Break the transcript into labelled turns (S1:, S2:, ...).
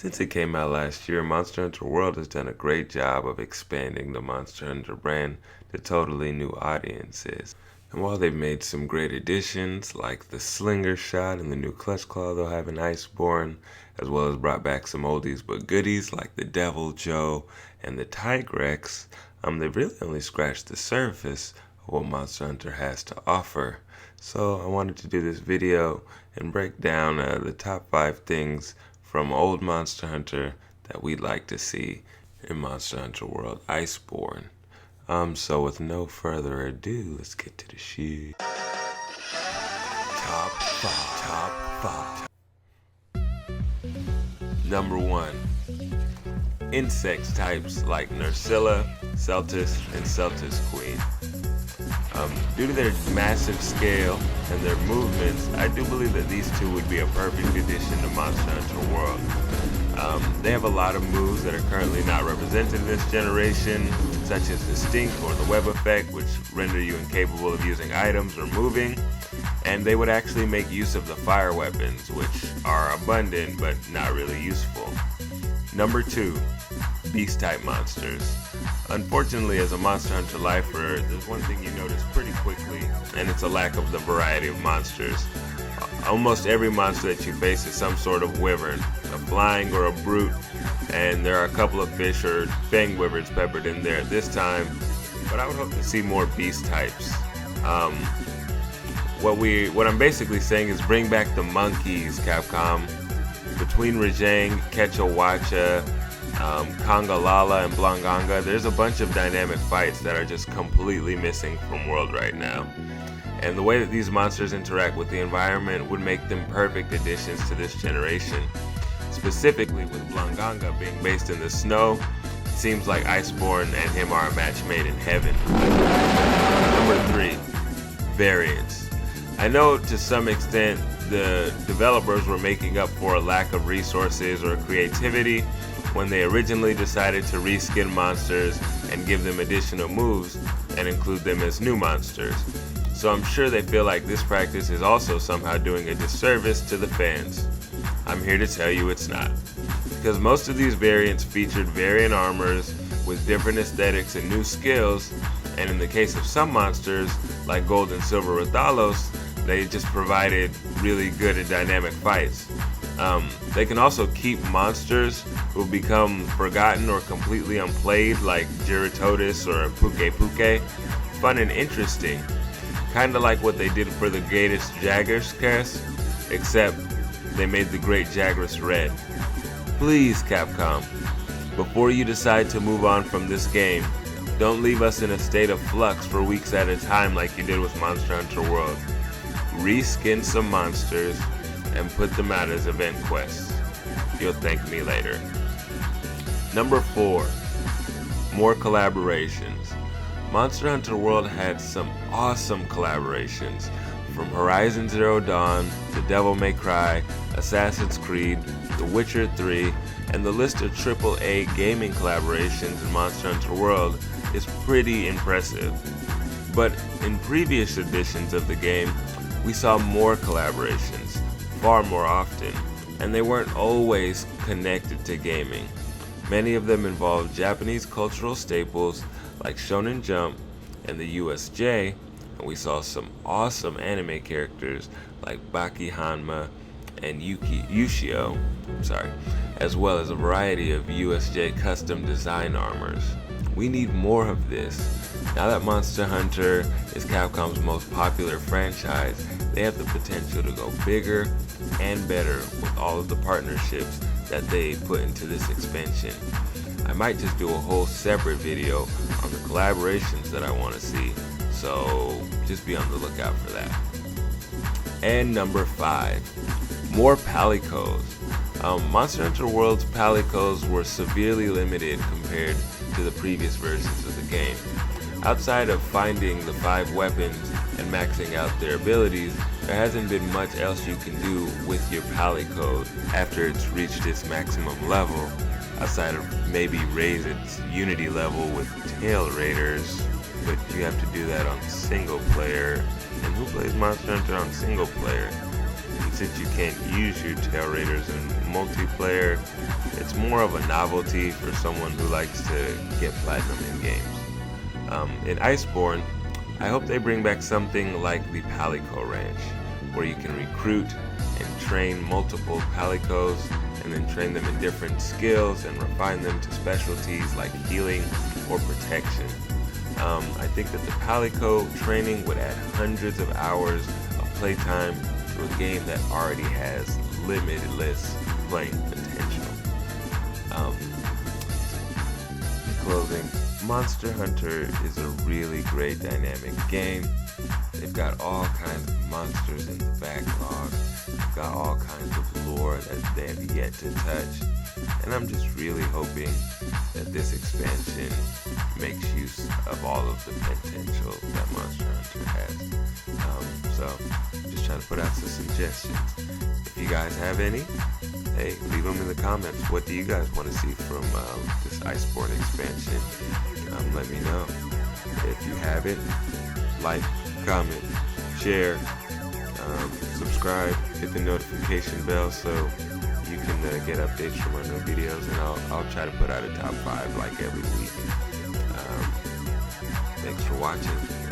S1: Since it came out last year, Monster Hunter World has done a great job of expanding the Monster Hunter brand to totally new audiences. And while they've made some great additions like the Slinger Shot and the new Clutch Claw they'll have in Iceborne, as well as brought back some oldies but goodies like the Devil Joe and the Tigrex, they've really only scratched the surface of what Monster Hunter has to offer. So I wanted to do this video and break down the top 5 things from old Monster Hunter that we'd like to see in Monster Hunter World Iceborne. So with no further ado, let's get to the shit. Top 5. Number 1. Insect types like Nursilla, Celtis, and Celtis Queen. Due to their massive scale and their movements, I do believe that these two would be a perfect addition to Monster Hunter World. They have a lot of moves that are currently not represented in this generation, such as the Stink or the Web Effect, which render you incapable of using items or moving, and they would actually make use of the fire weapons, which are abundant but not really useful. Number 2. Beast-type monsters. Unfortunately, as a Monster Hunter lifer, there's one thing you notice pretty quickly, and it's a lack of the variety of monsters. Almost every monster that you face is some sort of wyvern, a flying or a brute, and there are a couple of fish or fang wyverns peppered in there at this time, but I would hope to see more beast types. What I'm basically saying is bring back the monkeys, Capcom. Between Rajang, Quetzalwacha, Kongalala, and Blanganga, there's a bunch of dynamic fights that are just completely missing from World right now. And the way that these monsters interact with the environment would make them perfect additions to this generation. Specifically with Blanganga being based in the snow, it seems like Iceborne and him are a match made in heaven. Number 3. Variants. I know to some extent the developers were making up for a lack of resources or creativity when they originally decided to reskin monsters and give them additional moves and include them as new monsters. So I'm sure they feel like this practice is also somehow doing a disservice to the fans. I'm here to tell you it's not. Because most of these variants featured variant armors with different aesthetics and new skills, and in the case of some monsters, like Gold and Silver Rathalos, they just provided really good and dynamic fights. They can also keep monsters who become forgotten or completely unplayed, like Giratodus or Puke Puke, fun and interesting. Kinda like what they did for the Greatest Jagras cast, except they made the Great Jagras red. Please, Capcom, before you decide to move on from this game, don't leave us in a state of flux for weeks at a time like you did with Monster Hunter World. Reskin some monsters and put them out as event quests. You'll thank me later. Number 4. More collaborations. Monster Hunter World had some awesome collaborations, from Horizon Zero Dawn to Devil May Cry, Assassin's Creed, The Witcher 3, and the list of AAA gaming collaborations in Monster Hunter World is pretty impressive. But in previous editions of the game, we saw more collaborations, far more often, and they weren't always connected to gaming. Many of them involved Japanese cultural staples like Shonen Jump and the USJ, and we saw some awesome anime characters like Baki Hanma and Yushio, as well as a variety of USJ custom design armors. We need more of this. Now that Monster Hunter is Capcom's most popular franchise, they have the potential to go bigger and better with all of the partnerships that they put into this expansion. I might just do a whole separate video on the collaborations that I want to see, so just be on the lookout for that. And number 5, more Palicos. Monster Hunter World's Palicos were severely limited compared to the previous versions of the game. Outside of finding the 5 weapons and maxing out their abilities, there hasn't been much else you can do with your Palicode after it's reached its maximum level, outside of maybe raise its unity level with Tail Raiders, but you have to do that on single player. And who plays Monster Hunter on single player? since you can't use your tail raiders in multiplayer, it's more of a novelty for someone who likes to get platinum in games. In Iceborne, I hope they bring back something like the Palico Ranch, where you can recruit and train multiple Palicos and then train them in different skills and refine them to specialties like healing or protection. I think that the Palico training would add hundreds of hours of playtime to a game that already has limitless playing potential. In closing, Monster Hunter is a really great dynamic game. They've got all kinds of monsters in the backlog. They've got all kinds of lore that they have yet to touch. And I'm just really hoping that this expansion makes use of all of the potential that Monster Hunter has. So I'm just trying to put out some suggestions. If you guys have any, hey, leave them in the comments. What do you guys want to see from this Iceborne expansion? Let me know. If you have it, like, comment, share, subscribe, hit the notification bell so you can get updates from our new videos, and I'll try to put out a top 5 like every week. Thanks for watching.